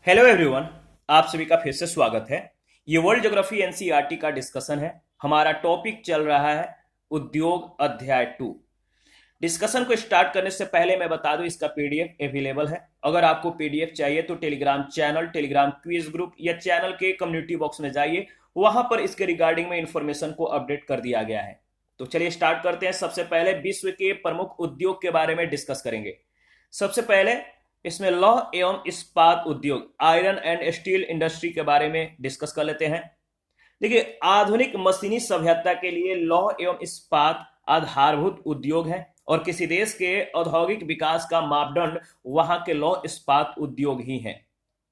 Hello everyone. आप सभी का फिर से स्वागत है। ये वर्ल्ड ज्योग्राफी एनसीईआरटी का डिस्कशन है। हमारा टॉपिक चल रहा है उद्योग अध्याय 2। डिस्कशन को स्टार्ट करने से पहले मैं बता दूं, इसका पीडीएफ अवेलेबल है। अगर आपको पीडीएफ चाहिए तो Telegram channel, Telegram quiz group या चैनल के कम्युनिटी बॉक्स में जाइए, वहां पर इसके रिगार्डिंग में इंफॉर्मेशन को अपडेट कर दिया गया है। तो चलिए स्टार्ट करते हैं। सबसे पहले विश्व के प्रमुख उद्योग के बारे में डिस्कस करेंगे। सबसे पहले इसमें लौह एवं इस्पात उद्योग, आयरन एंड स्टील इंडस्ट्री के बारे में डिस्कस कर लेते हैं। देखिए, आधुनिक मशीनी सभ्यता के लिए लौह एवं इस्पात आधारभूत उद्योग है और किसी देश के औद्योगिक विकास का मापदंड वहां के लौह इस्पात उद्योग ही हैं।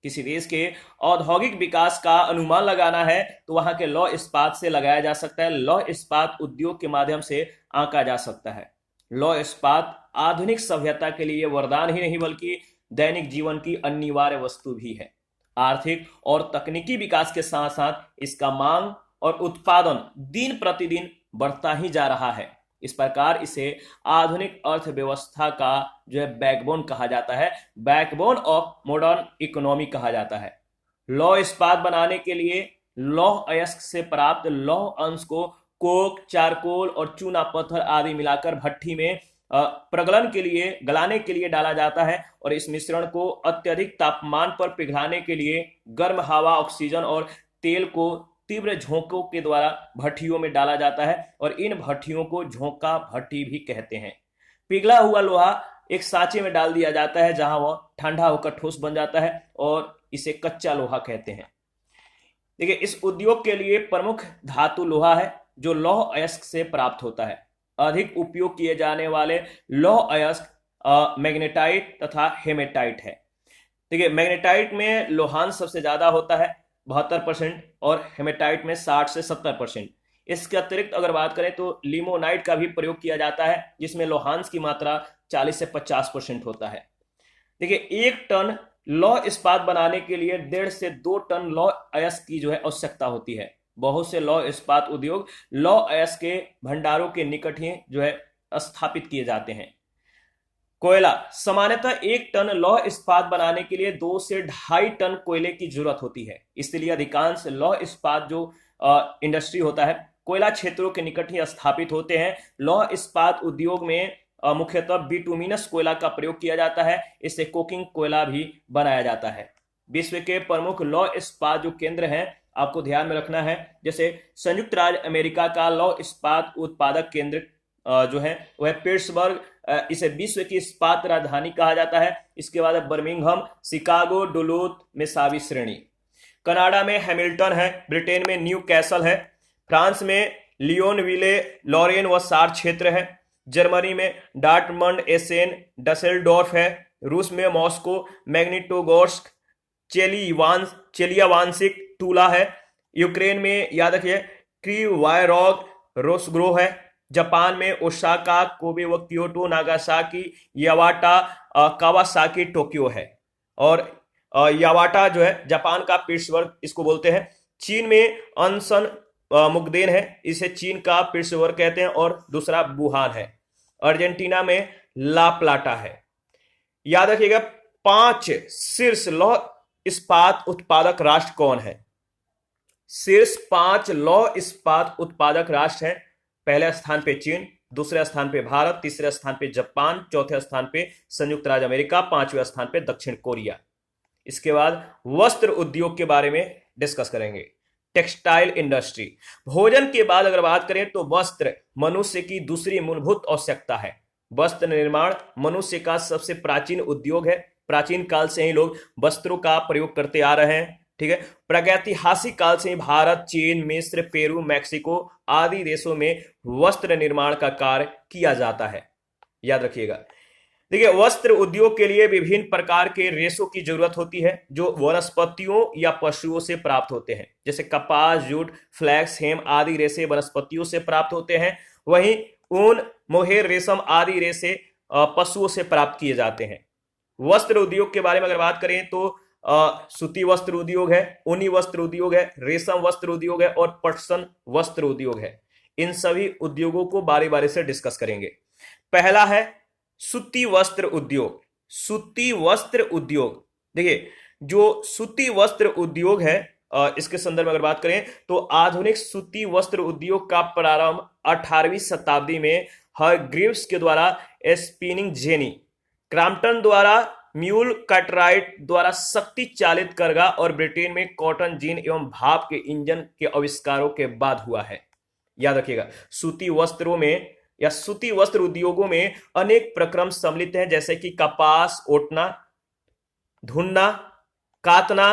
किसी देश के औद्योगिक विकास का अनुमान लगाना है तो वहां के लौह इस्पात से लगाया जा सकता है। लौह इस्पात उद्योग के माध्यम से आंका जा सकता है। लौह इस्पात आधुनिक सभ्यता के लिए वरदान ही नहीं बल्कि दैनिक जीवन की अनिवार्य वस्तु भी है। आर्थिक और तकनीकी विकास के साथ साथ इसका मांग और उत्पादन दिन प्रतिदिन बढ़ता ही जा रहा है। इस प्रकार इसे आधुनिक अर्थव्यवस्था का जो है बैकबोन कहा जाता है, बैकबोन ऑफ मॉडर्न इकोनॉमी कहा जाता है। लौह इस्पात बनाने के लिए लौह अयस्क से प्राप्त लौह अंश को कोक, चारकोल और चूना पत्थर आदि मिलाकर भट्ठी में प्रगलन के लिए, गलाने के लिए डाला जाता है और इस मिश्रण को अत्यधिक तापमान पर पिघलाने के लिए गर्म हवा, ऑक्सीजन और तेल को तीव्र झोंकों के द्वारा भट्टियों में डाला जाता है और इन भट्टियों को झोंका भट्टी भी कहते हैं। पिघला हुआ लोहा एक सांचे में डाल दिया जाता है जहां वह ठंडा होकर ठोस बन जाता है और इसे कच्चा लोहा कहते हैं। देखिए, इस उद्योग के लिए प्रमुख धातु लोहा है जो लौह अयस्क से प्राप्त होता है। अधिक उपयोग किए जाने वाले लौह अयस्क मैग्नेटाइट तथा हेमेटाइट है। देखिए, मैग्नेटाइट में लोहांश सबसे ज्यादा होता है 72% और हेमेटाइट में 60 से 70%। इसके अतिरिक्त अगर बात करें तो लिमोनाइट का भी प्रयोग किया जाता है जिसमें लोहांश की मात्रा 40 से 50% होता है। देखिए, 1 टन लौह इस्पात बनाने के लिए 1.5 से 2 टन लौह अयस्क की जो है आवश्यकता होती है। बहुत से लौह इस्पात उद्योग लौह अयस्क के भंडारों के निकट ही जो है स्थापित किए जाते हैं। कोयला, सामान्यतः 1 टन लौह इस्पात बनाने के लिए 2 से 2.5 टन कोयले की जरूरत होती है। इसलिए अधिकांश लौह इस्पात जो इंडस्ट्री होता है कोयला क्षेत्रों के निकट ही स्थापित होते हैं। लौह इस्पात उद्योग में मुख्यतः बिटुमिनस कोयला का प्रयोग किया जाता है। इससे कोकिंग कोयला भी बनाया जाता है। विश्व के प्रमुख लौह इस्पात जो केंद्र हैं आपको ध्यान में रखना है, जैसे संयुक्त राज्य अमेरिका का लौह इस्पात उत्पादक केंद्र जो है वह पिट्सबर्ग, इसे विश्व की इस्पात राजधानी कहा जाता है। इसके बाद बर्मिंघम, शिकागो, डुलूथ में सावी श्रेणी। कनाडा में हैमिल्टन है, ब्रिटेन में न्यू कैसल है, फ्रांस में लियोन विले लॉरेन व सार क्षेत्र है, जर्मनी में डार्टमंड, एसेन, डसेल्डोर्फ है, रूस में मॉस्को, मैग्निटोगोर्स्क, चेलियावांसिक, टूला है, यूक्रेन में याद रखिए क्रीवायरॉग, रोसग्रो है, जापान में ओसाका, कोबे व क्योटो, नागासाकी, यावाटा, कावासाकी, टोक्यो है और यावाटा जो है जापान का पिट्सबर्ग इसको बोलते हैं। चीन में अनसन मुगदेन है, इसे चीन का पिट्सबर्ग कहते हैं और दूसरा वुहान है। अर्जेंटीना में ला प्लाटा है। याद रखिएगा 5 शीर्ष लौह इस्पात उत्पादक राष्ट्र कौन है? शीर्ष 5 लौह इस्पात उत्पादक राष्ट्र हैं। पहले स्थान पे चीन, दूसरे स्थान पे भारत, तीसरे स्थान पे जापान, चौथे स्थान पे संयुक्त राज्य अमेरिका, 5वें स्थान पे दक्षिण कोरिया। इसके बाद वस्त्र उद्योग के बारे में डिस्कस करेंगे। टेक्सटाइल इंडस्ट्री, भोजन के बाद अगर बात करें तो वस्त्र मनुष्य की दूसरी मूलभूत आवश्यकता है। वस्त्र निर्माण मनुष्य का सबसे प्राचीन उद्योग है। प्राचीन काल से ही लोग वस्त्रों का प्रयोग करते आ रहे हैं। ठीक है, प्रागैतिहासिक काल से ही भारत, चीन, मिस्र, पेरू, मैक्सिको आदि देशों में वस्त्र निर्माण का कार्य किया जाता है। याद रखिएगा। देखिए, वस्त्र उद्योग के लिए विभिन्न प्रकार के रेशों की जरूरत होती है जो वनस्पतियों या पशुओं से प्राप्त होते हैं। जैसे कपास, जूट, फ्लैक्स, हेम आदि रेशे वनस्पतियों से प्राप्त होते हैं। वहीं ऊन, मोहेर, रेशम आदि रेशे पशुओं से प्राप्त किए जाते हैं। वस्त्र उद्योग के बारे में अगर बात करें तो सूती वस्त्र उद्योग है, ऊनी वस्त्र उद्योग है, रेशम वस्त्र उद्योग है और पटसन वस्त्र उद्योग है। इन सभी उद्योगों को बारी बारी से डिस्कस करेंगे। पहला है सूती वस्त्र उद्योग। सूती वस्त्र उद्योग, देखिए जो सूती वस्त्र उद्योग है, इसके संदर्भ में अगर बात करें तो आधुनिक सूती वस्त्र उद्योग का प्रारंभ 18वीं शताब्दी में हरग्रीव्स के द्वारा स्पिनिंग जेनी क्रॉम्पटन द्वारा म्यूल कार्टराइट द्वारा शक्ति चालित करगा और ब्रिटेन में कॉटन जीन एवं भाप के इंजन के आविष्कारों के बाद हुआ है। याद रखिएगा, सूती वस्त्रों में या सूती वस्त्र उद्योगों में अनेक प्रक्रम सम्मिलित हैं, जैसे कि कपास ओटना, धुनना, कातना,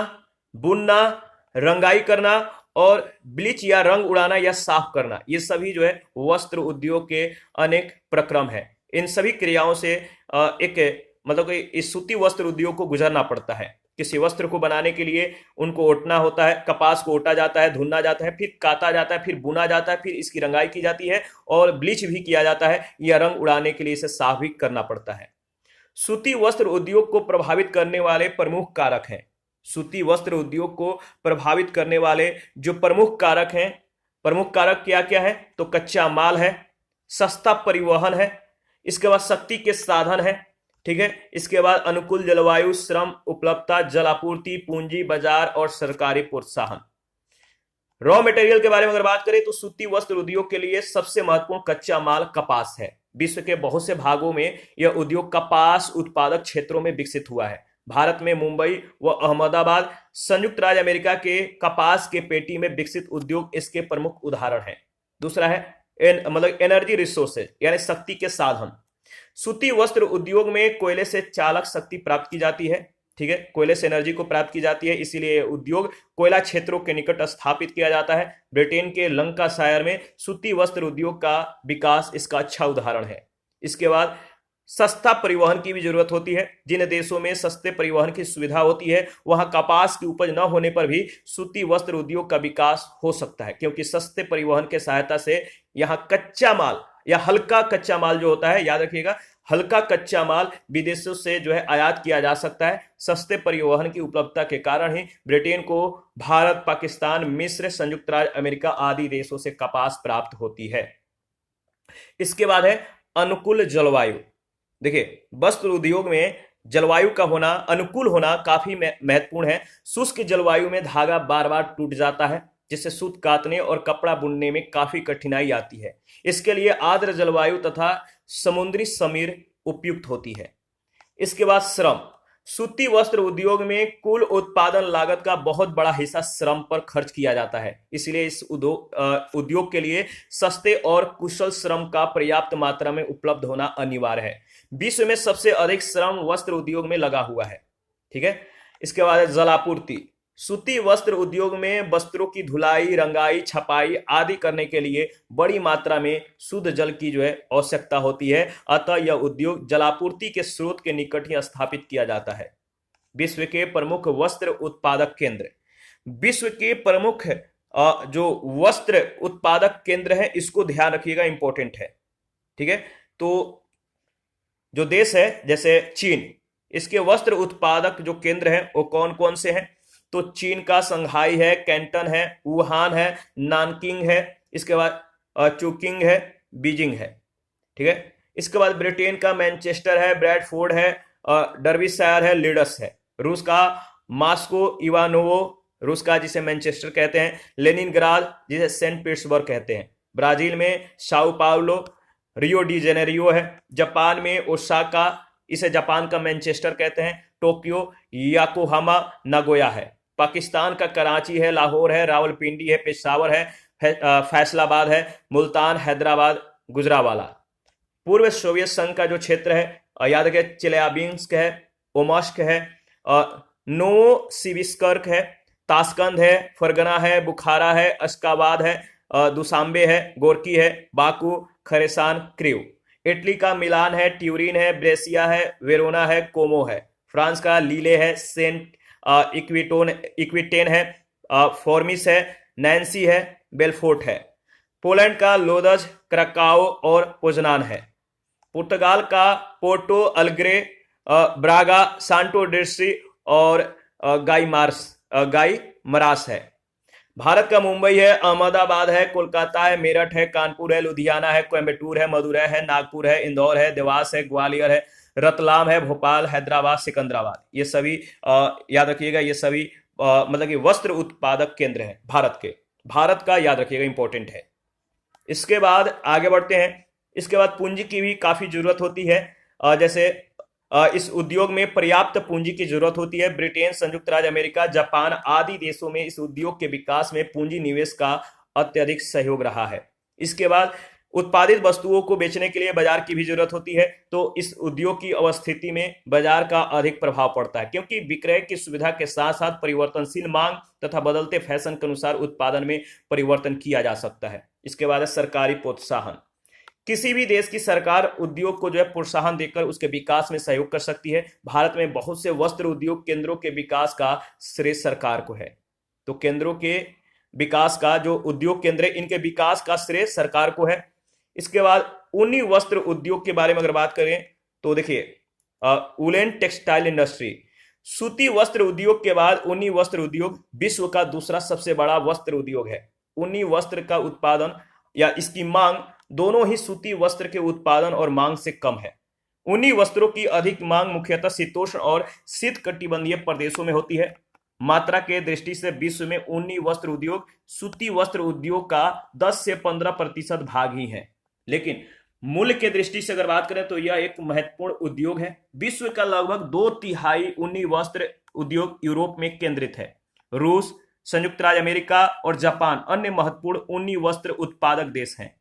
बुनना, रंगाई करना और ब्लीच या रंग उड़ाना या साफ करना। ये सभी जो है वस्त्र उद्योग के अनेक प्रक्रम है। इन सभी क्रियाओं से एक मतलब कि इस सूती वस्त्र उद्योग को गुजरना पड़ता है। किसी वस्त्र को बनाने के लिए उनको ओटना होता है, कपास को ओटा जाता है, धुनना जाता है, फिर काता जाता है, फिर बुना जाता है, फिर इसकी रंगाई की जाती है और ब्लीच भी किया जाता है या रंग उड़ाने के लिए इसे साफ भी करना पड़ता है। सूती वस्त्र उद्योग को प्रभावित करने वाले प्रमुख कारक हैं। सूती वस्त्र उद्योग को प्रभावित करने वाले जो प्रमुख कारक हैं, प्रमुख कारक क्या क्या है? तो कच्चा माल है, सस्ता परिवहन है, इसके बाद शक्ति के साधन है, ठीक है, इसके बाद अनुकूल जलवायु, श्रम उपलब्धता, जल आपूर्ति, पूंजी बाजार और सरकारी प्रोत्साहन। रॉ मटेरियल के बारे में अगर बात करें तो सूती वस्त्र उद्योग के लिए सबसे महत्वपूर्ण कच्चा माल कपास है। विश्व के बहुत से भागों में यह उद्योग कपास उत्पादक क्षेत्रों में विकसित हुआ है। भारत में मुंबई व अहमदाबाद, संयुक्त राज्य अमेरिका के कपास के पेटी में विकसित उद्योग इसके प्रमुख उदाहरण हैं। दूसरा है मतलब एनर्जी रिसोर्सेज यानी शक्ति के साधन। सूती वस्त्र उद्योग में कोयले से चालक शक्ति प्राप्त की जाती है, ठीक है, कोयले से एनर्जी को प्राप्त की जाती है, इसीलिए उद्योग कोयला क्षेत्रों के निकट स्थापित किया जाता है। ब्रिटेन के लंकाशायर में सूती वस्त्र उद्योग का विकास इसका अच्छा उदाहरण है। इसके बाद सस्ता परिवहन की भी जरूरत होती है। जिन देशों में सस्ते परिवहन की सुविधा होती है वहां कपास की उपज न होने पर भी सूती वस्त्र उद्योग का विकास हो सकता है, क्योंकि सस्ते परिवहन के सहायता से यहां कच्चा माल या हल्का कच्चा माल जो होता है, याद रखिएगा, हल्का कच्चा माल विदेशों से जो है आयात किया जा सकता है। सस्ते परिवहन की उपलब्धता के कारण ही ब्रिटेन को भारत, पाकिस्तान, मिस्र, संयुक्त राज्य अमेरिका आदि देशों से कपास प्राप्त होती है। इसके बाद है अनुकूल जलवायु। देखिए, वस्त्र उद्योग में जलवायु का होना, अनुकूल होना काफी महत्वपूर्ण है। शुष्क जलवायु में धागा बार बार टूट जाता है, जिससे सूत काटने और कपड़ा बुनने में काफी कठिनाई आती है। इसके लिए आर्द्र जलवायु तथा समुद्री समीर उपयुक्त होती है। इसके बाद श्रम। सूती वस्त्र उद्योग में कुल उत्पादन लागत का बहुत बड़ा हिस्सा श्रम पर खर्च किया जाता है, इसलिए इस उद्योग के लिए सस्ते और कुशल श्रम का पर्याप्त मात्रा में उपलब्ध होना अनिवार्य है। विश्व में सबसे अधिक श्रम वस्त्र उद्योग में लगा हुआ है, ठीक है। इसके बाद जल आपूर्ति। सूती वस्त्र उद्योग में वस्त्रों की धुलाई, रंगाई, छपाई आदि करने के लिए बड़ी मात्रा में शुद्ध जल की जो है आवश्यकता होती है, अतः यह उद्योग जलापूर्ति के स्रोत के निकट ही स्थापित किया जाता है। विश्व के प्रमुख वस्त्र उत्पादक केंद्र। विश्व के प्रमुख जो वस्त्र उत्पादक केंद्र है, इसको ध्यान रखिएगा, इंपॉर्टेंट है, ठीक है। तो जो देश है जैसे चीन, इसके वस्त्र उत्पादक जो केंद्र है वो कौन कौन से हैं? तो चीन का संघाई है, कैंटन है, वुहान है, नानकिंग है, इसके बाद चुकिंग है, बीजिंग है, ठीक है। इसके बाद ब्रिटेन का मैनचेस्टर है, ब्रैडफोर्ड है, डर्बीशायर है, लीड्स है। रूस का मॉस्को, इवानोवो, रूस का जिसे मैनचेस्टर कहते हैं, लेनिनग्राद जिसे सेंट पीटर्सबर्ग कहते हैं। ब्राजील में Sao Paulo, Rio de Janeiro है। जापान में ओसाका, इसे जापान का मैनचेस्टर कहते हैं। टोक्यो याकोहामा, नागोया है। पाकिस्तान का कराची है, लाहौर है, रावलपिंडी है, पेशावर है, फैसलाबाद है, मुल्तान, हैदराबाद, गुजरावाला। पूर्व सोवियत संघ का जो क्षेत्र है, याद रखिए, चेल्याबिंस्क है, ओमस्क है, नोवसिबिर्स्क है, ताशकंद है, फरगना है, बुखारा है, अश्काबाद है, दुशांबे है, गोरकी है, बाकू, खरेसान, क्रीव। इटली का मिलान है, ट्यूरिन है, ब्रेसिया है, वेरोना है, कोमो है। फ्रांस का लीले है, सेंट इक्विटेन है, फॉर्मिस है, नैन्सी है, बेलफोर्ट है। पोलैंड का लोदज, क्राकाओ और पोजनान है। पुर्तगाल का पोर्टो अल्ग्रे, ब्रागा, सांटो डिस्ट्री और गाई मरास है। भारत का मुंबई है, अहमदाबाद है, कोलकाता है, मेरठ है, कानपुर है, लुधियाना है, कोयम्बटूर है, मदुरै है, नागपुर है, इंदौर है, देवास है, ग्वालियर है, रतलाम है, भोपाल, हैदराबाद, सिकंदराबाद, ये सभी याद रखिएगा, ये सभी मतलब कि वस्त्र उत्पादक केंद्र हैं भारत के। भारत का याद रखिएगा, इंपॉर्टेंट है। इसके बाद आगे बढ़ते हैं। इसके बाद पूंजी की भी काफी जरूरत होती है। जैसे इस उद्योग में पर्याप्त पूंजी की जरूरत होती है। ब्रिटेन, संयुक्त राज्य अमेरिका, जापान आदि देशों में इस उद्योग के विकास में पूंजी निवेश का अत्यधिक सहयोग रहा है। इसके बाद उत्पादित वस्तुओं को बेचने के लिए बाजार की भी जरूरत होती है। तो इस उद्योग की अवस्थिति में बाजार का अधिक प्रभाव पड़ता है, क्योंकि विक्रय की सुविधा के साथ साथ परिवर्तनशील मांग तथा बदलते फैशन के अनुसार उत्पादन में परिवर्तन किया जा सकता है। इसके बाद है सरकारी प्रोत्साहन। किसी भी देश की सरकार उद्योग को जो है प्रोत्साहन देकर उसके विकास में सहयोग कर सकती है। भारत में बहुत से वस्त्र उद्योग केंद्रों के विकास का श्रेय सरकार को है। तो केंद्रों के विकास का, जो उद्योग केंद्र है, इनके विकास का श्रेय सरकार को है। इसके बाद ऊनी वस्त्र उद्योग के बारे में अगर बात करें तो देखिए, वूलन टेक्सटाइल इंडस्ट्री, सूती वस्त्र उद्योग के बाद ऊनी वस्त्र उद्योग विश्व का दूसरा सबसे बड़ा वस्त्र उद्योग है। ऊनी वस्त्र का उत्पादन या इसकी मांग दोनों ही सूती वस्त्र के उत्पादन और मांग से कम है। ऊनी वस्त्रों की अधिक मांग मुख्यतः शीतोष्ण और शीतकटिबंधीय प्रदेशों में होती है। मात्रा के दृष्टि से विश्व में ऊनी वस्त्र उद्योग सूती वस्त्र उद्योग का 10 से 15% भाग ही है। लेकिन मूल्य के दृष्टि से अगर बात करें तो यह एक महत्वपूर्ण उद्योग है। विश्व का लगभग 2/3 ऊनी वस्त्र उद्योग यूरोप में केंद्रित है। रूस, संयुक्त राज्य अमेरिका और जापान अन्य महत्वपूर्ण ऊनी वस्त्र उत्पादक देश हैं।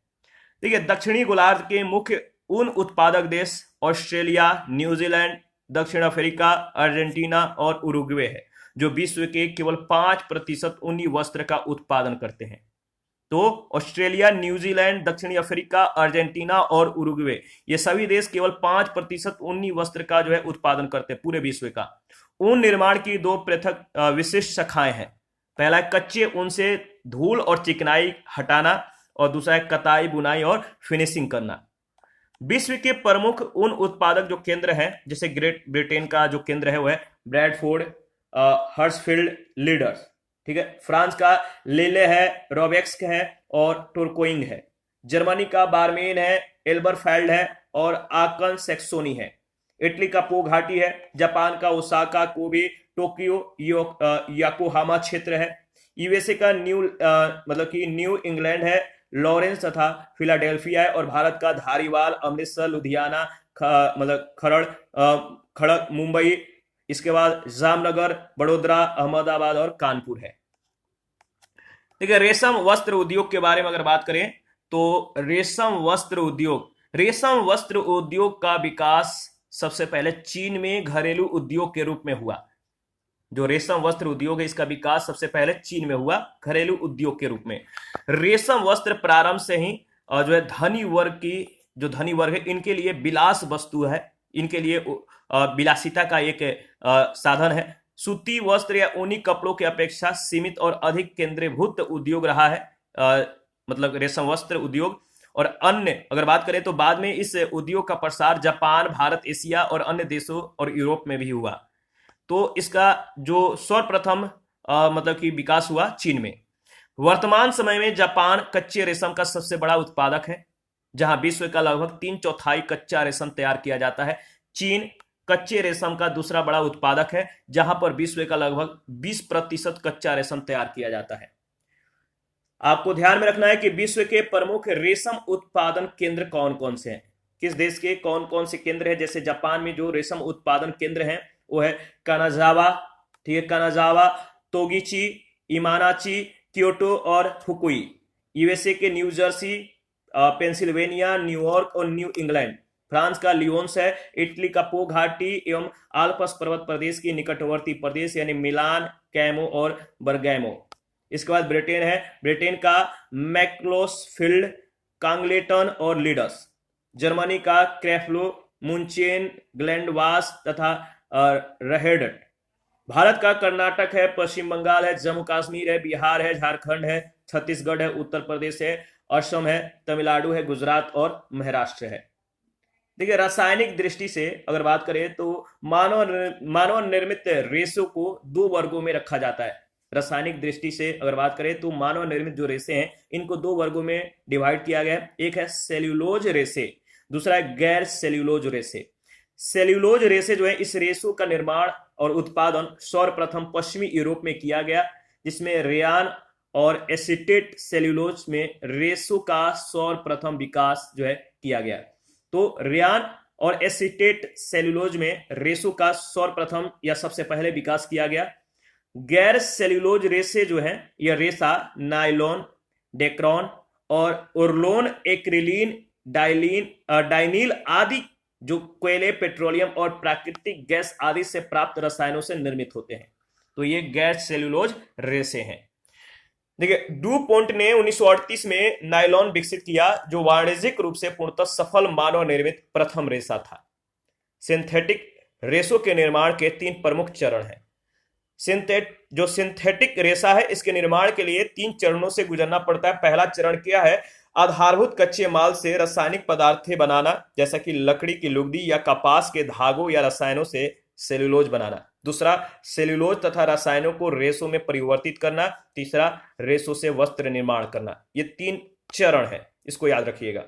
देखिए, दक्षिणी गोलार्ध के मुख्य ऊन उत्पादक देश ऑस्ट्रेलिया, न्यूजीलैंड, दक्षिण अफ्रीका, अर्जेंटीना और उरुग्वे है, जो विश्व के केवल 5% ऊनी वस्त्र का उत्पादन करते हैं। तो ऑस्ट्रेलिया, न्यूजीलैंड, दक्षिणी अफ्रीका, अर्जेंटीना और उरुग्वे, ये सभी देश केवल 5% ऊनी वस्त्र का जो है उत्पादन करते हैं पूरे विश्व का। ऊन निर्माण की 2 पृथक विशिष्ट शाखाएं हैं। पहला है कच्चे ऊन से धूल और चिकनाई हटाना, और दूसरा है कताई, बुनाई और फिनिशिंग करना। विश्व के प्रमुख ऊन उत्पादक जो केंद्र हैं, जैसे ग्रेट ब्रिटेन का जो केंद्र है वो है ब्रैडफोर्ड, हर्ट्सफील्ड, लीडर्स, ठीक है। फ्रांस का लेले है, रोबेक्स है और टोरकोइंग है। जर्मनी का बार्मेन है, एल्बरफेल्ड है और आकन सेक्सोनी है। इटली का पो घाटी है। जापान का ओसाका, कोबे, टोक्यो, याकोहामा क्षेत्र है। यूएसए का मतलब कि न्यू इंग्लैंड है, लॉरेंस तथा फिलाडेल्फिया है। और भारत का धारीवाल, अमृतसर, लुधियाना, मतलब खड़क, मुंबई, इसके बाद जामनगर, बड़ोदरा, अहमदाबाद और कानपुर है। देखिए, रेशम वस्त्र उद्योग के बारे में अगर बात करें तो रेशम वस्त्र उद्योग का विकास सबसे पहले चीन में घरेलू उद्योग के रूप में हुआ। जो रेशम वस्त्र उद्योग है, इसका विकास सबसे पहले चीन में हुआ घरेलू उद्योग के रूप में। रेशम वस्त्र प्रारंभ से ही जो है धनी वर्ग है, इनके लिए विलास वस्तु है, इनके लिए विलासिता का एक साधन है। सूती वस्त्र या ऊनी कपड़ों की अपेक्षा सीमित और अधिक केंद्रीभूत उद्योग रहा है, मतलब रेशम वस्त्र उद्योग। और अन्य अगर बात करें तो बाद में इस उद्योग का प्रसार जापान, भारत, एशिया और अन्य देशों और यूरोप में भी हुआ। तो इसका जो सर्वप्रथम मतलब कि विकास हुआ चीन में। वर्तमान समय में जापान कच्चे रेशम का सबसे बड़ा उत्पादक है, जहां विश्व का लगभग 3/4 कच्चा रेशम तैयार किया जाता है। चीन कच्चे रेशम का दूसरा बड़ा उत्पादक है, जहां पर विश्व का लगभग 20% कच्चा रेशम तैयार किया जाता है। आपको ध्यान में रखना है कि विश्व के प्रमुख रेशम उत्पादन केंद्र कौन कौन से हैं, किस देश के कौन कौन से केंद्र हैं। जैसे जापान में जो रेशम उत्पादन केंद्र हैं वो है कानाजावा, ठीक है, कानाजावा, तोगिची, इमानाची, क्योटो और फुकुई। यूएसए के न्यू जर्सी, पेंसिल्वेनिया, न्यूयॉर्क और न्यू इंग्लैंड। फ्रांस का लियोन्स है। इटली का पो घाटी एवं आल्प्स पर्वत प्रदेश के निकटवर्ती प्रदेश यानी मिलान, कैमो और बर्गैमो। इसके बाद ब्रिटेन है। ब्रिटेन का मैक्लोसफील्ड, कांगलेटन और लीडर्स। जर्मनी का क्रेफ्लो, मुंचेन, ग्लैंडवास तथा रहेडट। भारत का कर्नाटक है, पश्चिम बंगाल है, जम्मू कश्मीर है, बिहार है, झारखंड है, छत्तीसगढ़ है, उत्तर प्रदेश है, असम है, तमिलनाडु है, गुजरात और महाराष्ट्र है। देखिए, रासायनिक दृष्टि से अगर बात करें तो मानव निर्मित रेशों को 2 वर्गों में रखा जाता है। रासायनिक दृष्टि से अगर बात करें तो मानव निर्मित जो रेशे हैं इनको 2 वर्गों में डिवाइड किया गया है। एक है सेल्यूलोज रेशे, दूसरा है गैर सेल्यूलोज रेशे। सेल्यूलोज रेसे जो है, इस रेसों का निर्माण और उत्पादन सर्वप्रथम पश्चिमी यूरोप में किया गया, जिसमें रेयान और एसीटेट सेल्यूलोज में रेसों का सर्वप्रथम विकास जो है किया गया। तो रेयान और एसीटेट सेल्यूलोज में रेसों का सर्वप्रथम या सबसे पहले विकास किया गया। गैर सेल्यूलोज रेसे जो है, यह रेसा नायलॉन, डेक्रॉन और उर्लोन, एक्रिलीन, डाइनील आदि जो कोयले, पेट्रोलियम और प्राकृतिक गैस आदि से प्राप्त रसायनों से निर्मित होते हैं। तो ये गैर सेल्यूलोज रेसे हैं। देखिए, डू पोंट ने 1938 में नायलॉन विकसित किया, जो वाणिज्यिक रूप से पूर्णतः सफल मानव निर्मित प्रथम रेसा था। सिंथेटिक रेसों के निर्माण के 3 प्रमुख चरण हैं। सिंथेटिक रेसा है, इसके निर्माण के लिए 3 चरणों से गुजरना पड़ता है। पहला चरण क्या है? आधारभूत कच्चे माल से रासायनिक पदार्थें बनाना, जैसा कि लकड़ी की लुगदी या कपास के धागों या रसायनों से सेल्यूलोज बनाना। दूसरा, सेल्यूलोज तथा रसायनों को रेसों में परिवर्तित करना। तीसरा, रेसों से वस्त्र निर्माण करना। ये 3 चरण है, इसको याद रखिएगा।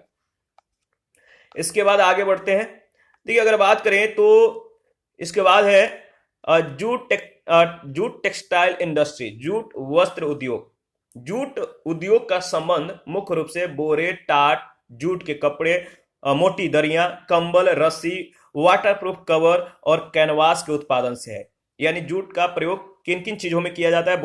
इसके बाद आगे बढ़ते हैं। देखिए, अगर बात करें तो इसके बाद है जूट टेक्सटाइल इंडस्ट्री, जूट वस्त्र उद्योग। जूट उद्योग का संबंध मुख्य रूप से बोरे, टाट, जूट के कपड़े, मोटी दरियां, कंबल, रस्सी, वाटरप्रूफ कवर और कैनवास के उत्पादन से है। यानी जूट का प्रयोग किन किन चीजों में किया जाता है?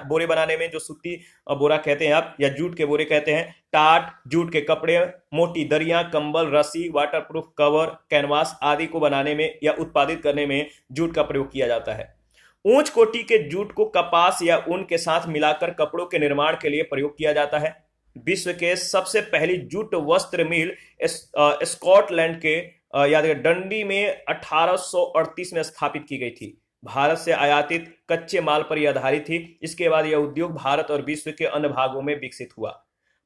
बोरे बनाने में, जो सूती बोरा कहते हैं आप, या जूट के बोरे कहते हैं। टाट, जूट के कपड़े, मोटी दरियां, कंबल, रस्सी, वाटरप्रूफ कवर, कैनवास आदि को बनाने में या उत्पादित करने में जूट का प्रयोग किया जाता है। ऊंच कोटि के जूट को कपास या ऊन के साथ मिलाकर कपड़ों के निर्माण के लिए प्रयोग किया जाता है। विश्व के सबसे पहली जूट वस्त्र मिल स्कॉटलैंड के याद डंडी में 1838 में स्थापित की गई थी। भारत से आयातित कच्चे माल पर यह आधारित थी। इसके बाद यह उद्योग भारत और विश्व के अन्य भागों में विकसित हुआ।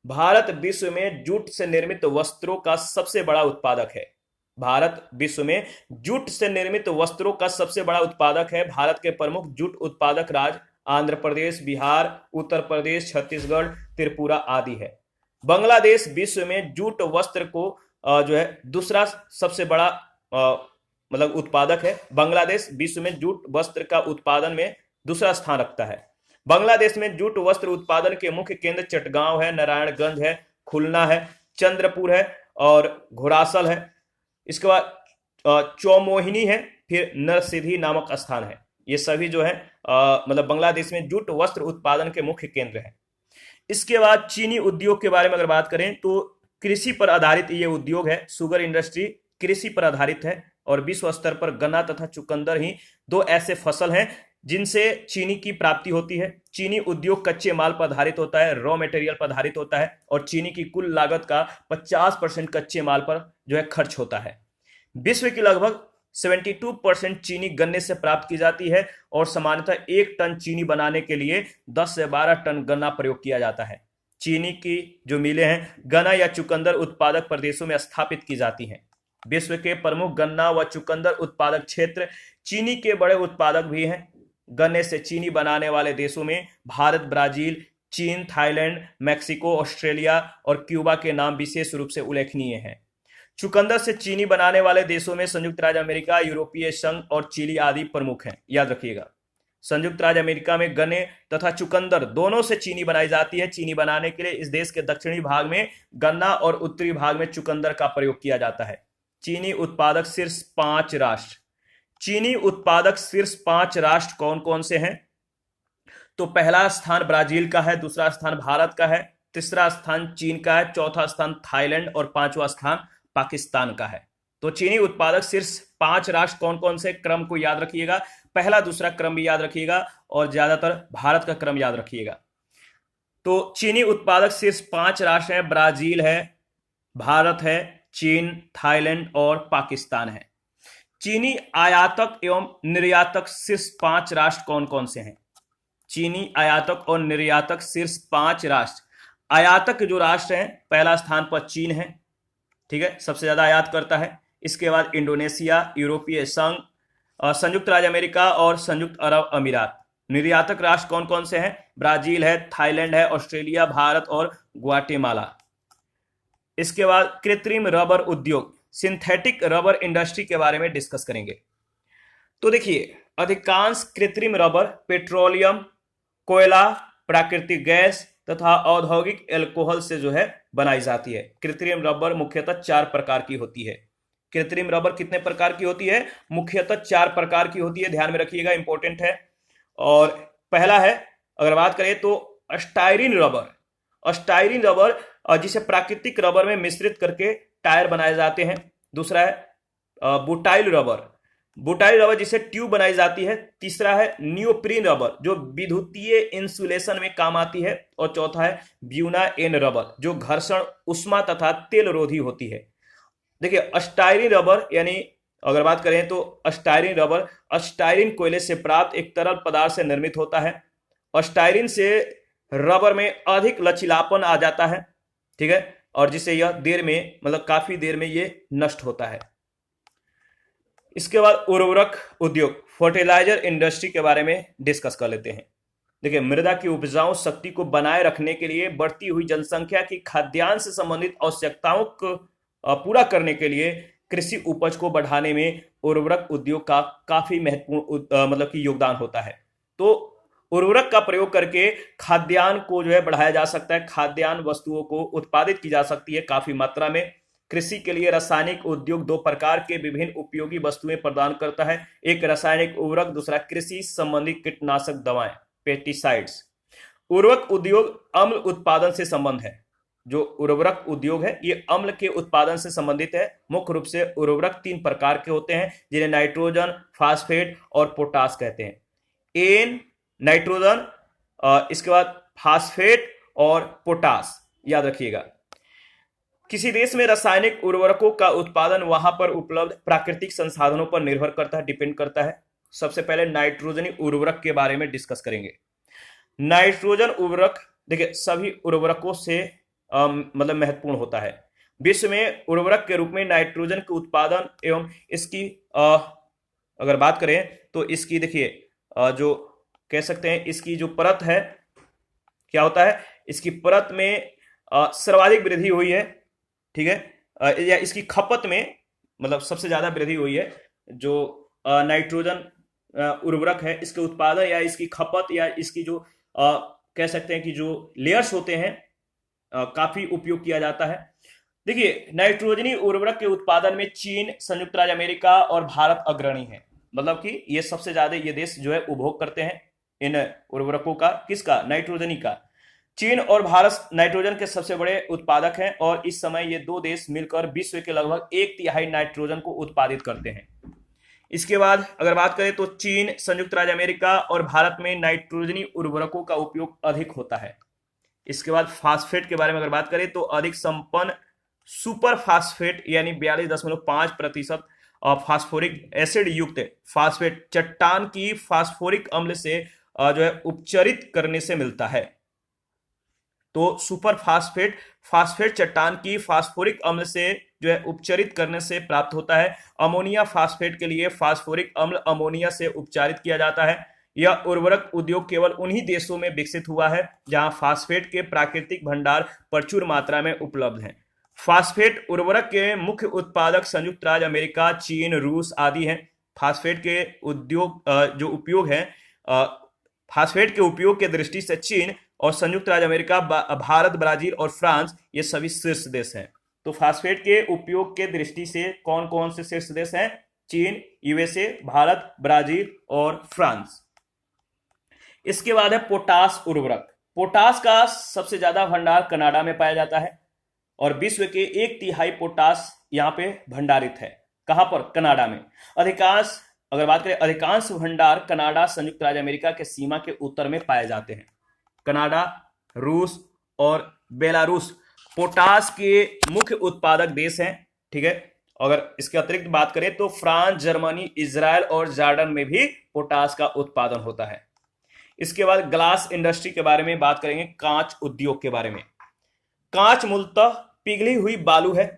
भारत विश्व में जूट से निर्मित वस्त्रों का सबसे बड़ा उत्पादक है। भारत विश्व में जूट से निर्मित वस्त्रों का सबसे बड़ा उत्पादक है। भारत के प्रमुख जूट उत्पादक राज्य आंध्र प्रदेश, बिहार, उत्तर प्रदेश, छत्तीसगढ़, त्रिपुरा आदि है। बांग्लादेश विश्व में जूट वस्त्र को जो है दूसरा सबसे बड़ा मतलब उत्पादक है। बांग्लादेश विश्व में जूट वस्त्र का उत्पादन में दूसरा स्थान रखता है। बांग्लादेश में जूट वस्त्र उत्पादन के मुख्य केंद्र चटगांव है, नारायणगंज है, खुलना है, चंद्रपुर है और घोड़ासल है। इसके बाद चौमोहिनी है, फिर नरसिद्धि नामक स्थान है। ये सभी जो है मतलब बांग्लादेश में जूट वस्त्र उत्पादन के मुख्य केंद्र हैं। इसके बाद चीनी उद्योग के बारे में अगर बात करें तो कृषि पर आधारित ये उद्योग है। शुगर इंडस्ट्री कृषि पर आधारित है और विश्व स्तर पर गन्ना तथा चुकंदर ही 2 ऐसे फसल हैं जिनसे चीनी की प्राप्ति होती है। चीनी उद्योग कच्चे माल पर आधारित होता है, रॉ मटेरियल पर आधारित होता है और चीनी की कुल लागत का 50% कच्चे माल पर जो है खर्च होता है। विश्व की लगभग 72% चीनी गन्ने से प्राप्त की जाती है और सामान्यतः 1 टन चीनी बनाने के लिए 10 से 12 टन गन्ना प्रयोग किया जाता है। चीनी की जो मिलें हैं गन्ना या चुकंदर उत्पादक प्रदेशों में स्थापित की जाती हैं। विश्व के प्रमुख गन्ना व चुकंदर उत्पादक क्षेत्र चीनी के बड़े उत्पादक भी हैं। गन्ने से चीनी बनाने वाले देशों में भारत, ब्राजील, चीन, थाईलैंड, मैक्सिको, ऑस्ट्रेलिया और क्यूबा के नाम विशेष रूप से उल्लेखनीय हैं। चुकंदर से चीनी बनाने वाले देशों में संयुक्त राज्य अमेरिका, यूरोपीय संघ और चिली आदि प्रमुख हैं। याद रखिएगा, संयुक्त राज्य अमेरिका में गन्ने तथा चुकंदर दोनों से चीनी बनाई जाती है। चीनी बनाने के लिए इस देश के दक्षिणी भाग में गन्ना और उत्तरी भाग में चुकंदर का प्रयोग किया जाता है। चीनी उत्पादक शीर्ष 5 राष्ट्र। चीनी उत्पादक शीर्ष 5 राष्ट्र कौन कौन से हैं? तो पहला स्थान ब्राजील का है, दूसरा स्थान भारत का है, तीसरा स्थान चीन का है, चौथा स्थान थाईलैंड और 5वां स्थान पाकिस्तान का है। तो चीनी उत्पादक शीर्ष 5 राष्ट्र कौन कौन से, क्रम को याद रखिएगा। पहला दूसरा क्रम भी याद रखिएगा और ज्यादातर भारत का क्रम याद रखिएगा। तो चीनी उत्पादक शीर्ष 5 राष्ट्र हैं, ब्राजील है, भारत है, चीन, थाईलैंड और पाकिस्तान है। चीनी आयातक एवं निर्यातक शीर्ष 5 राष्ट्र कौन कौन से हैं? चीनी आयातक और निर्यातक शीर्ष 5 राष्ट्र। आयातक जो राष्ट्र हैं, पहला स्थान पर चीन है, ठीक है, सबसे ज्यादा आयात करता है। इसके बाद इंडोनेशिया, यूरोपीय संघ, संयुक्त राज्य अमेरिका और संयुक्त अरब अमीरात। निर्यातक राष्ट्र कौन कौन से हैं? ब्राजील है, थाईलैंड है, ऑस्ट्रेलिया, भारत और ग्वाटेमाला। इसके बाद कृत्रिम रबर उद्योग सिंथेटिक रबर इंडस्ट्री के बारे में डिस्कस करेंगे। तो देखिए, अधिकांश कृत्रिम रबर पेट्रोलियम, कोयला, प्राकृतिक गैस तथा औद्योगिक एल्कोहल से जो है बनाई जाती है। कृत्रिम रबर मुख्यतः 4 प्रकार की होती है। कृत्रिम रबर कितने प्रकार की होती है? मुख्यतः 4 प्रकार की होती है, ध्यान में रखिएगा, इंपॉर्टेंट है। और पहला है, अगर बात करें तो स्टाइरिन रबर। स्टाइरिन रबर जिसे प्राकृतिक रबर में मिश्रित करके टायर बनाए जाते हैं। दूसरा है बुटाइल रबर, बुटाइल रबर जिसे ट्यूब बनाई जाती है। तीसरा है नियोप्रीन रबर जो विद्युतीय इंसुलेशन में काम आती है। और चौथा है ब्यूना एन रबर जो घर्षण, उष्मा तथा तेल रोधी होती है। देखिए, स्टाइरिन रबर यानी अगर बात करें तो स्टाइरिन रबर स्टाइरिन कोयले से प्राप्त एक तरल पदार्थ से निर्मित होता है। स्टाइरिन से रबर में अधिक लचीलापन आ जाता है, ठीक है, और जिससे यह देर में, मतलब काफी देर में ये नष्ट होता है। इसके बाद उर्वरक उद्योग, फर्टिलाइजर इंडस्ट्री के बारे में डिस्कस कर लेते हैं। देखिए, मृदा की उपजाऊ शक्ति को बनाए रखने के लिए बढ़ती हुई जनसंख्या की खाद्यान्न से संबंधित आवश्यकताओं को पूरा करने के लिए कृषि उपज को बढ़ाने में उर्वरक उद्योग का काफी महत्वपूर्ण मतलब कि योगदान होता है। तो उर्वरक का प्रयोग करके खाद्यान्न को जो है बढ़ाया जा सकता है, खाद्यान्न वस्तुओं को उत्पादित की जा सकती है काफी मात्रा में। कृषि के लिए रासायनिक उद्योग 2 प्रकार के विभिन्न उपयोगी वस्तुएं प्रदान करता है, एक रासायनिक उर्वरक, दूसरा कृषि संबंधी कीटनाशक दवाएं, पेस्टिसाइड्स। उर्वरक उद्योग अम्ल उत्पादन से संबंध है। जो उर्वरक उद्योग है ये अम्ल के उत्पादन से संबंधित है। मुख्य रूप से उर्वरक 3 प्रकार के होते हैं जिन्हें नाइट्रोजन, फास्फेट और पोटास कहते हैं। एन नाइट्रोजन, इसके बाद फास्फेट और पोटास, याद रखिएगा। किसी देश में रासायनिक उर्वरकों का उत्पादन वहां पर उपलब्ध प्राकृतिक संसाधनों पर निर्भर करता है, डिपेंड करता है। सबसे पहले नाइट्रोजनी उर्वरक के बारे में डिस्कस करेंगे। नाइट्रोजन उर्वरक देखिए सभी उर्वरकों से मतलब महत्वपूर्ण होता है। विश्व में उर्वरक के रूप में नाइट्रोजन के उत्पादन एवं इसकी अगर बात करें तो इसकी देखिए जो कह सकते हैं इसकी जो परत है, क्या होता है, इसकी परत में सर्वाधिक वृद्धि हुई है, ठीक है, या इसकी खपत में मतलब सबसे ज्यादा वृद्धि हुई है। जो नाइट्रोजन उर्वरक है इसके उत्पादन या इसकी खपत या इसकी जो कह सकते हैं कि जो लेयर्स होते हैं काफी उपयोग किया जाता है। देखिए, नाइट्रोजनी उर्वरक के उत्पादन में चीन, संयुक्त राज्य अमेरिका और भारत अग्रणी है। मतलब कि ये सबसे ज्यादा ये देश जो है उपभोग करते हैं इन उर्वरकों का। किसका? नाइट्रोजनी का। चीन और भारत नाइट्रोजन के सबसे बड़े उत्पादक हैं और इस समय ये 2 देश मिलकर विश्व के लगभग 1/3 नाइट्रोजन को उत्पादित करते हैं। इसके बाद अगर बात करें तो चीन, संयुक्त राज्य अमेरिका और भारत में नाइट्रोजनी उर्वरकों का उपयोग अधिक होता है। इसके बाद फास्फेट के बारे में अगर बात करें तो अधिक संपन्न सुपर फास्फेट यानी 42.5% फास्फोरिक एसिड युक्त फास्फेट चट्टान की फास्फोरिक अम्ल से जो है उपचरित करने से मिलता है। तो सुपर फास्फेट चट्टान की फास्फोरिक अम्ल से जो है उपचरित करने से प्राप्त होता है। अमोनिया फास्फेट के लिए फास्फोरिक अम्ल अमोनिया से उपचारित किया जाता है। यह उर्वरक उद्योग केवल उन्हीं देशों में विकसित हुआ है जहां फास्फेट के प्राकृतिक भंडार प्रचुर मात्रा में उपलब्ध हैं। फास्फेट उर्वरक के मुख्य उत्पादक संयुक्त राज्य अमेरिका, चीन, रूस आदि हैं। फास्फेट के उद्योग जो उपयोग है फास्फेट के उपयोग के दृष्टि से चीन और संयुक्त राज्य अमेरिका, भारत, ब्राजील और फ्रांस ये सभी शीर्ष देश हैं। तो फास्फेट के उपयोग के दृष्टि से कौन कौन से शीर्ष देश हैं? चीन, यूएसए, भारत, ब्राजील और फ्रांस। इसके बाद है पोटास उर्वरक। पोटास का सबसे ज्यादा भंडार कनाडा में पाया जाता है और विश्व के 1/3 पोटास यहाँ पे भंडारित है। कहां पर? कनाडा में। अगर बात करें अधिकांश भंडार कनाडा, संयुक्त राज्य अमेरिका के सीमा के उत्तर में पाए जाते हैं। कनाडा, रूस और बेलारूस पोटास के मुख्य उत्पादक देश हैं, ठीक है। अगर इसके अतिरिक्त बात करें तो फ्रांस, जर्मनी, इजराइल और जॉर्डन में भी पोटास का उत्पादन होता है। इसके बाद ग्लास इंडस्ट्री के बारे में बात करेंगे, कांच उद्योग के बारे में। कांच मूलतः पिघली हुई बालू है।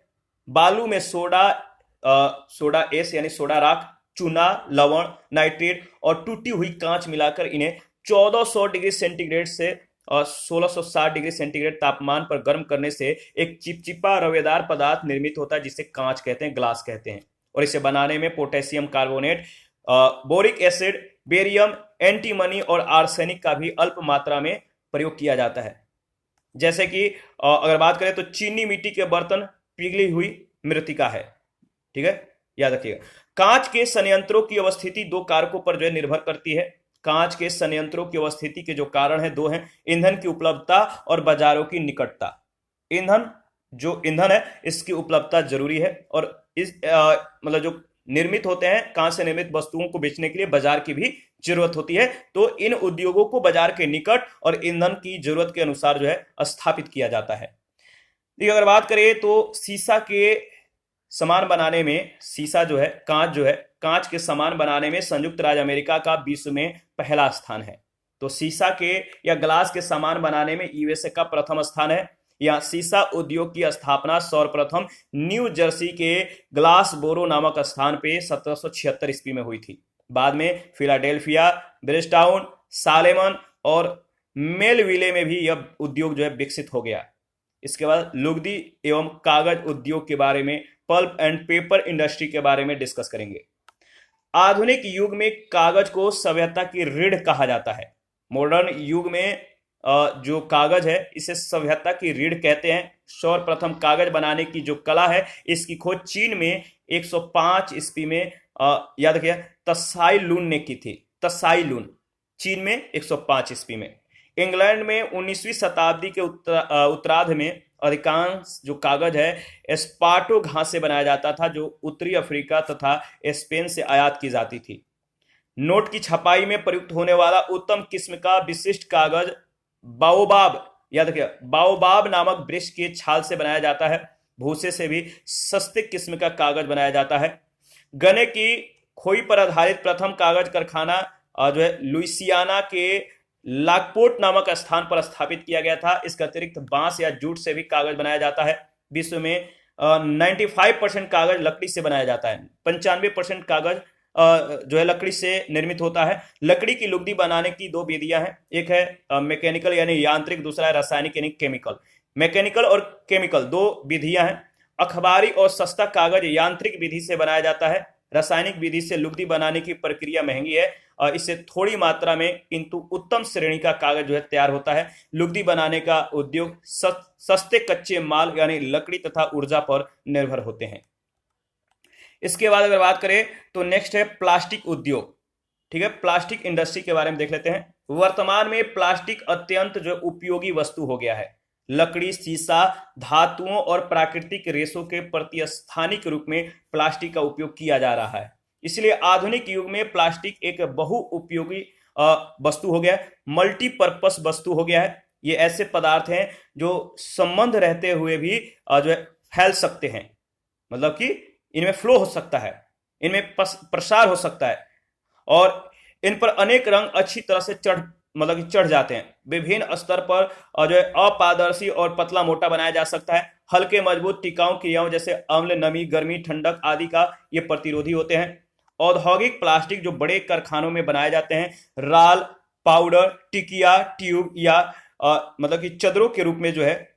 बालू में सोडा एस यानी सोडा राख, चूना, लवण, नाइट्रेट और टूटी हुई कांच मिलाकर इन्हें 1400 डिग्री सेंटीग्रेड से 1660 डिग्री सेंटीग्रेड तापमान पर गर्म करने से एक चिपचिपा रवेदार पदार्थ निर्मित होता है जिसे कांच कहते हैं, ग्लास कहते हैं। और इसे बनाने में potassium carbonate, boric acid, barium, antimony और आर्सेनिक का भी अल्प मात्रा में प्रयोग किया जाता है। जैसे कि अगर बात करें तो चीनी मिट्टी के बर्तन पिघली हुई मृत्तिका है। ठीक है, याद रखिएगा। कांच के संयंत्रों की अवस्थिति दो कारकों पर जो है निर्भर करती है। कांच के संयंत्रों की अवस्थिति के जो कारण है दो हैं, ईंधन की उपलब्धता और बाजारों की निकटता। ईंधन है इसकी उपलब्धता जरूरी है, और इस मतलब जो निर्मित होते हैं कांच से निर्मित वस्तुओं को बेचने के लिए बाजार की भी जरूरत होती है। तो इन उद्योगों को बाजार के निकट और ईंधन की जरूरत के अनुसार जो है स्थापित किया जाता है। देखिए, अगर बात करें तो शीशा के सामान बनाने में, शीशा जो है, कांच के सामान बनाने में संयुक्त राज्य अमेरिका का विश्व में पहला स्थान है। तो शीशा के या ग्लास के सामान बनाने में यूएसए का प्रथम स्थान है। यहाँ शीशा उद्योग की स्थापना सर्वप्रथम न्यू जर्सी के ग्लासबोरो नामक स्थान पे 1776 ईस्वी में हुई थी। बाद में फिलाडेल्फिया, ब्रिजटाउन, सालेमन और मेलविले में भी यह उद्योग जो है विकसित हो गया। इसके बाद लुगदी एवं कागज उद्योग के बारे में, पल्प एंड पेपर इंडस्ट्री के बारे में डिस्कस करेंगे। आधुनिक युग में कागज को सभ्यता की रीढ़ कहा जाता है। मॉडर्न युग में जो कागज है इसे सभ्यता की रीढ़ कहते हैं। सर्वप्रथम कागज बनाने की जो कला है इसकी खोज चीन में 105 ईस्वी में याद रखिए त्साई लुन ने की थी। त्साई लुन, चीन में 105 ईस्वी में। इंग्लैंड में 19वीं शताब्दी के उत्तरार्ध में अधिकांश जो कागज है एस्पार्टो घास से बनाया जाता था, जो उत्तरी अफ्रीका तथा स्पेन से आयात की जाती थी। नोट की छपाई में प्रयुक्त होने वाला उत्तम किस्म का विशिष्ट कागज बाओबाब, याद रखिए, बाओबाब नामक वृक्ष के छाल से बनाया जाता है। भूसे से भी सस्ते किस्म का कागज बनाया जाता है। गन्ने की खोई पर आधारित प्रथम कागज कारखाना जो है लुइसियाना के लाकपोर्ट नामक स्थान पर स्थापित किया गया था। इसके अतिरिक्त बांस या जूट से भी कागज बनाया जाता है। विश्व में 95% कागज लकड़ी से बनाया जाता है। 95% कागज जो है लकड़ी से निर्मित होता है। लकड़ी की लुगदी बनाने की दो विधियां हैं, एक है मैकेनिकल यानी यांत्रिक, दूसरा है रासायनिक यानी केमिकल। मैकेनिकल और केमिकल दो विधियां हैं। अखबारी और सस्ता कागज यांत्रिक विधि से बनाया जाता है। रासायनिक विधि से लुगदी बनाने की प्रक्रिया महंगी है और इससे थोड़ी मात्रा में किंतु उत्तम श्रेणी का कागज जो है तैयार होता है। लुगदी बनाने का उद्योग सस्ते कच्चे माल यानी लकड़ी तथा ऊर्जा पर निर्भर होते हैं। इसके बाद अगर बात करें तो नेक्स्ट है प्लास्टिक उद्योग। ठीक है, प्लास्टिक इंडस्ट्री के बारे में देख लेते हैं। वर्तमान में प्लास्टिक अत्यंत जो उपयोगी वस्तु हो गया है। लकड़ी, शीशा, धातुओं और प्राकृतिक रेशों के प्रतिस्थानिक रूप में प्लास्टिक का उपयोग किया जा रहा है। इसलिए आधुनिक युग में प्लास्टिक एक बहुउपयोगी वस्तु हो गया है, मल्टीपर्पस वस्तु हो गया है। ये ऐसे पदार्थ हैं जो संबंध रहते हुए भी जो है फैल सकते हैं, मतलब कि इनमें फ्लो हो सकता है, इनमें प्रसार हो सकता है और इन पर अनेक रंग अच्छी तरह से चढ़ जाते हैं। विभिन्न स्तर पर जो है अपारदर्शी और पतला मोटा बनाया जा सकता है। हल्के मजबूत टिकाऊ क्रियाओं जैसे अम्ल, नमी, गर्मी, ठंडक आदि का ये प्रतिरोधी होते हैं। औद्योगिक प्लास्टिक जो बड़े कारखानों में बनाए जाते हैं, राल, पाउडर, टिकिया, ट्यूब या मतलब कि चदरों के रूप में जो है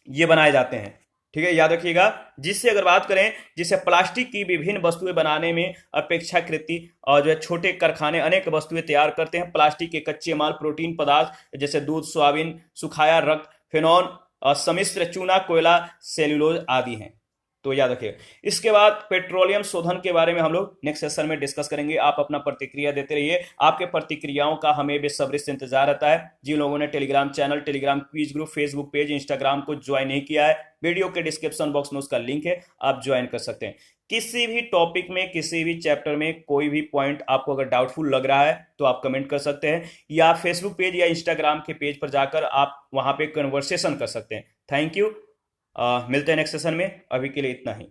ये बनाए जाते हैं। ठीक है, याद रखिएगा। जिससे अगर बात करें, जिससे प्लास्टिक की विभिन्न वस्तुएं बनाने में अपेक्षाकृत और जो है छोटे कारखाने अनेक वस्तुएं तैयार करते हैं। प्लास्टिक के कच्चे माल प्रोटीन पदार्थ जैसे दूध, सोयाबीन, सुखाया रक्त, फिनॉल, सम्मिश्र चूना, कोयला, सेल्यूलोज आदि हैं। तो याद रखिए। इसके बाद पेट्रोलियम शोधन के बारे में हम लोग नेक्स्ट सेशन में डिस्कस करेंगे। आप अपना प्रतिक्रिया देते रहिए। आपके प्रतिक्रियाओं का हमें बेसब्री से इंतजार रहता है। जिन लोगों ने Telegram channel, Telegram quiz group, Facebook page, Instagram को ज्वाइन नहीं किया है, वीडियो के डिस्क्रिप्शन बॉक्स में उसका लिंक है, आप ज्वाइन कर सकते हैं। किसी भी टॉपिक में, किसी भी चैप्टर में कोई भी पॉइंट आपको अगर डाउटफुल लग रहा है तो आप कमेंट कर सकते हैं, या फेसबुक पेज या इंस्टाग्राम के पेज पर जाकर आप वहां पे कन्वर्सेशन कर सकते हैं। Thank you. मिलते हैं नेक्स्ट सेशन में। अभी के लिए इतना ही।